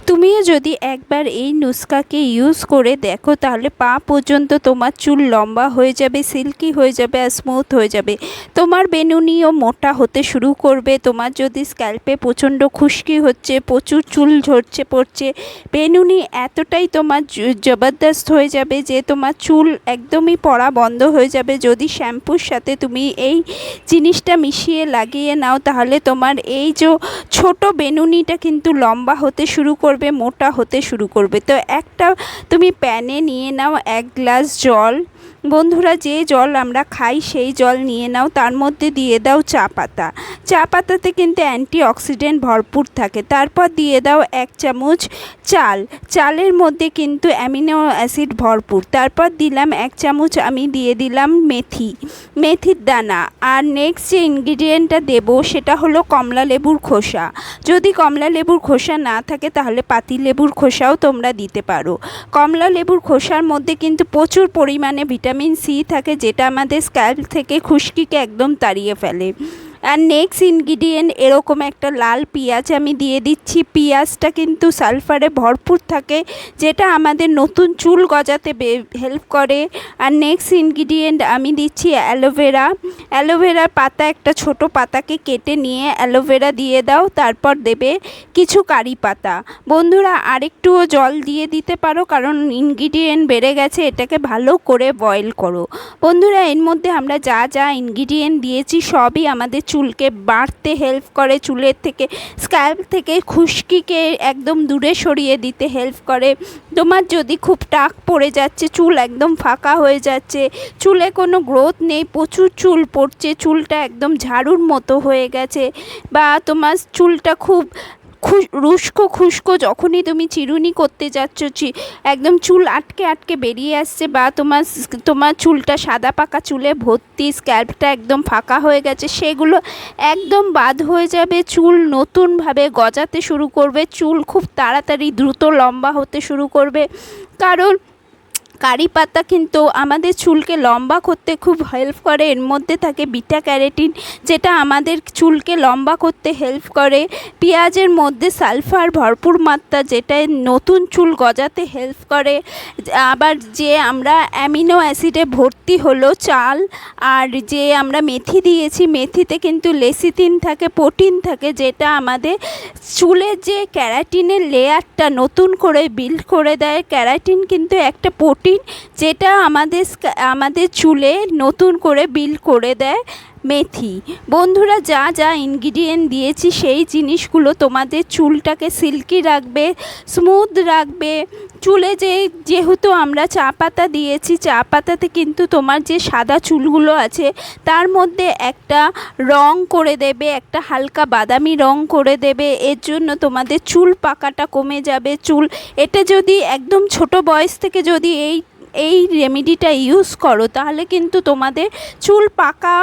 তুমিও যদি একবার এই নুস্খাকে ইউজ করে দেখো তাহলে পা পর্যন্ত তোমার চুল লম্বা হয়ে যাবে, সিল্কি হয়ে যাবে আর স্মুথ হয়ে যাবে। তোমার বেনুনিও মোটা হতে শুরু করবে। তোমার যদি স্ক্যাল্পে প্রচণ্ড খুশকি হচ্ছে, প্রচুর চুল ঝরছে পড়ছে, বেনুনি এতটাই তোমার জবরদস্ত হয়ে যাবে যে তোমার চুল একদমই পড়া বন্ধ হয়ে যাবে। যদি শ্যাম্পুর সাথে তুমি এই জিনিসটা মিশিয়ে লাগিয়ে নাও তাহলে তোমার এই যে ছোট বেনুনিটা কিন্তু লম্বা হতে শুরু করবে, মোটা হতে শুরু করবে। তো একটা তুমি প্যানে নিয়ে নাও 1 গ্লাস জল। বন্ধুরা, যে জল আমরা খাই সেই জল নিয়ে নাও, তার মধ্যে দিয়ে দাও চা পাতা। চা পাতাতে কিন্তু অ্যান্টিঅক্সিডেন্ট ভরপুর থাকে। তারপর দিয়ে দাও 1 চামচ চাল। চালের মধ্যে কিন্তু অ্যামিনো অ্যাসিড ভরপুর। তারপর দিলাম 1 চামচ আমি দিয়ে দিলাম মেথির দানা। আর নেক্সট যে ইনগ্রিডিয়েন্টটা দেবো সেটা হলো কমলা লেবুর খোসা। যদি কমলা লেবুর খোসা না থাকে তাহলে পাতি লেবুর খোসাও তোমরা দিতে পারো। কমলা লেবুর খোসার মধ্যে কিন্তু প্রচুর পরিমাণে ভিটামিন সি থাকে, যেটা আমাদের স্ক্যাল্প থেকে খুশকিকে একদম তাড়িয়ে ফেলে। আর নেক্সট ইনগ্রিডিয়েন্ট এরকম একটা লাল পেঁয়াজ আমি দিয়ে দিচ্ছি। পেঁয়াজটা কিন্তু সালফারে ভরপুর থাকে, যেটা আমাদের নতুন চুল গজাতে হেল্প করে। আর নেক্সট ইনগ্রিডিয়েন্ট আমি দিচ্ছি অ্যালোভেরার পাতা, একটা ছোট পাতাকে কেটে নিয়ে অ্যালোভেরা দিয়ে দাও। তারপর দেবে কিছু কারি পাতা। বন্ধুরা, আরেকটুও জল দিয়ে দিতে পারো কারণ ইনগ্রিডিয়েন্ট বেড়ে গেছে। এটাকে ভালো করে বয়েল করো। বন্ধুরা, এর মধ্যে আমরা যা যা ইনগ্রিডিয়েন্ট দিয়েছি সবই আমাদের চুলকে বাড়তে হেল্প করে, চুলের থেকে স্ক্যাল্প থেকে খুশকিকে একদম দূরে সরিয়ে দিতে হেল্প করে। তোমার যদি খুব টাক পড়ে যাচ্ছে, চুল একদম ফাঁকা হয়ে যাচ্ছে, চুলে কোনো গ্রোথ নেই, প্রচুর চুল পড়ছে, চুলটা একদম ঝাড়ুর মতো হয়ে গেছে, বা তোমার চুলটা খুব খুস্কো যখনই তুমি চিরুনি করতে যাচ্ছ একদম চুল আটকে আটকে বেরিয়ে আসছে, বা তোমার চুলটা সাদা পাকা চুলে ভর্তি, স্ক্যাল্পটা একদম ফাঁকা হয়ে গেছে, সেগুলো একদম বাদ হয়ে যাবে। চুল নতুনভাবে গজাতে শুরু করবে, চুল খুব তাড়াতাড়ি দ্রুত লম্বা হতে শুরু করবে। কারণ কারি পাতা কিন্তু আমাদের চুলকে লম্বা করতে খুব হেল্প করে। এর মধ্যে থাকে বিটা ক্যারোটিন, যেটা আমাদের চুলকে লম্বা করতে হেল্প করে। পেঁয়াজের মধ্যে সালফার ভরপুর মাত্রা, যেটা নতুন চুল গজাতে হেল্প করে। আবার যে আমরা অ্যামিনো অ্যাসিডে ভর্তি হলো চাল, আর যে আমরা মেথি দিয়েছি, মেথিতে কিন্তু লেসিথিন থাকে, প্রোটিন থাকে, যেটা আমাদের চুলের যে ক্যারাটিনের লেয়ারটা নতুন করে বিল্ড করে দেয়। ক্যারাটিন কিন্তু একটা প্রোটিন যেটা আমাদের চুলে নতুন করে বিল্ড করে দেয় মেথি। বন্ধুরা, যা যা ইনগ্রিডিয়েন্ট দিয়েছি সেই জিনিসগুলো তোমাদের চুলটাকে সিল্কি রাখবে, স্মুথ রাখবে। চুলে যেহেতু আমরা চা পাতা দিয়েছি, চা পাতাতে কিন্তু তোমার যে সাদা চুলগুলো আছে তার মধ্যে একটা রং করে দেবে, একটা হালকা বাদামি রং করে দেবে। এর জন্য তোমাদের চুল পাকাটা কমে যাবে। এটা যদি একদম ছোট বয়স থেকে যদি এই রেমেডিটা ইউজ করো তাহলে কিন্তু তোমাদের চুল পাকা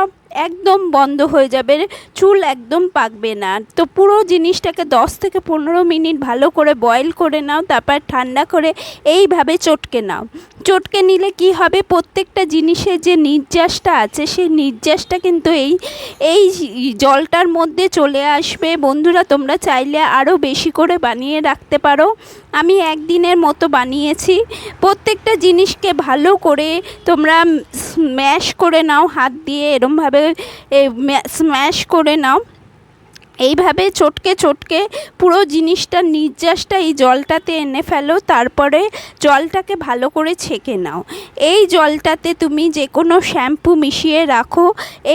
একদম বন্ধ হয়ে যাবে, চুল একদম পাকবে না। তো পুরো জিনিসটাকে 10 থেকে 15 মিনিট ভালো করে বয়েল করে নাও, তারপর ঠান্ডা করে এইভাবে চটকে নাও। চটকে নিলে কি হবে, প্রত্যেকটা জিনিসের যে নির্যাসটা আছে সেই নির্যাসটা কিন্তু এই জলটার মধ্যে চলে আসবে। বন্ধুরা, তোমরা চাইলে আরও বেশি করে বানিয়ে রাখতে পারো। আমি একদিনের মতো বানিয়েছি। প্রত্যেকটা জিনিসকে ভালো করে তোমরা স্ম্যাশ করে নাও, হাত দিয়ে এরমভাবে স্ম্যাশ করে নাও। এইভাবে চটকে পুরো জিনিসটার নির্যাসটা এই জলটাতে এনে ফেলো। তারপরে জলটাকে ভালো করে ছেঁকে নাও। এই জলটাতে তুমি যে কোনো শ্যাম্পু মিশিয়ে রাখো।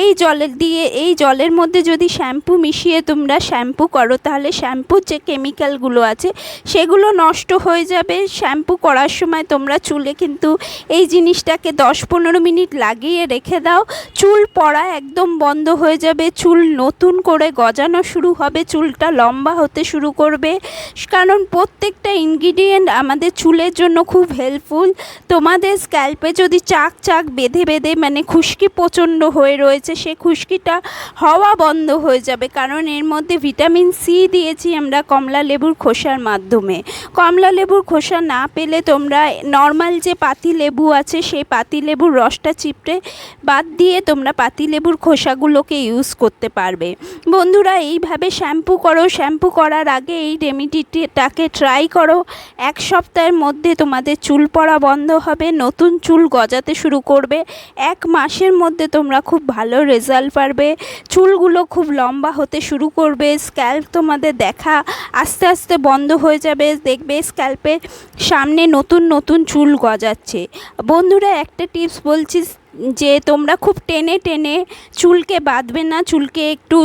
এই জলের মধ্যে যদি শ্যাম্পু মিশিয়ে তোমরা শ্যাম্পু করো তাহলে শ্যাম্পুর যে কেমিক্যালগুলো আছে সেগুলো নষ্ট হয়ে যাবে। শ্যাম্পু করার সময় তোমরা চুলে কিন্তু এই জিনিসটাকে 10-15 মিনিট লাগিয়ে রেখে দাও। চুল পড়া একদম বন্ধ হয়ে যাবে, চুল নতুন করে গজানো শুরু হবে, চুলটা লম্বা হতে শুরু করবে। কারণ প্রত্যেকটা ইনগ্রিডিয়েন্ট আমাদের চুলের জন্য খুব হেল্পফুল। তোমাদের স্ক্যাল্পে যদি চাক বেঁধে মানে খুশকি প্রচণ্ড হয়ে রয়েছে, সে খুশকিটা হওয়া বন্ধ হয়ে যাবে। কারণ এর মধ্যে ভিটামিন সি দিয়েছি আমরা কমলা লেবুর খোসার মাধ্যমে। কমলা লেবুর খোসা না পেলে তোমরা নর্মাল যে পাতি লেবু আছে সেই পাতি লেবুর রসটা চিপড়ে বাদ দিয়ে তোমরা পাতি লেবুর খোসাগুলোকে ইউজ করতে পারবে। বন্ধুরা, এই এইভাবে শ্যাম্পু করো, শ্যাম্পু করার আগে এই রেমেডিটাকে ট্রাই করো। 1 সপ্তাহের মধ্যে তোমাদের চুল পড়া বন্ধ হবে, নতুন চুল গজাতে শুরু করবে। 1 মাসের মধ্যে তোমরা খুব ভালো রেজাল্ট পাবে, চুলগুলো খুব লম্বা হতে শুরু করবে, স্ক্যাল্প তোমাদের দেখা আস্তে আস্তে বন্ধ হয়ে যাবে, দেখবে স্ক্যাল্পের সামনে নতুন নতুন চুল গজাচ্ছে। বন্ধুরা, একটা টিপস বলছি যে তোমরা খুব টেনে টেনে চুলকে বাঁধবে না, চুলকে একটু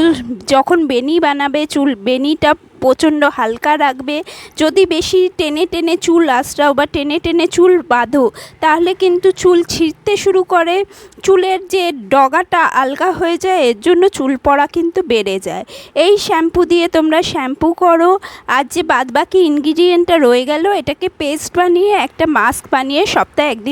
যখন বেনি বানাবে বেনিটা প্রচণ্ড হালকা রাখবে। যদি বেশি টেনে টেনে চুল আঁচড়াও বা টেনে টেনে চুল বাঁধো তাহলে কিন্তু চুল ছিঁড়তে শুরু করে, চুলের যে ডগাটা আলগা হয়ে যায়, এর জন্য চুল পড়া কিন্তু বেড়ে যায়। এই শ্যাম্পু দিয়ে তোমরা শ্যাম্পু করো, আর যে বাদবাকি ইনগ্রিডিয়েন্টটা রয়ে গেল এটাকে পেস্ট বানিয়ে একটা মাস্ক বানিয়ে সপ্তাহে 1 দিন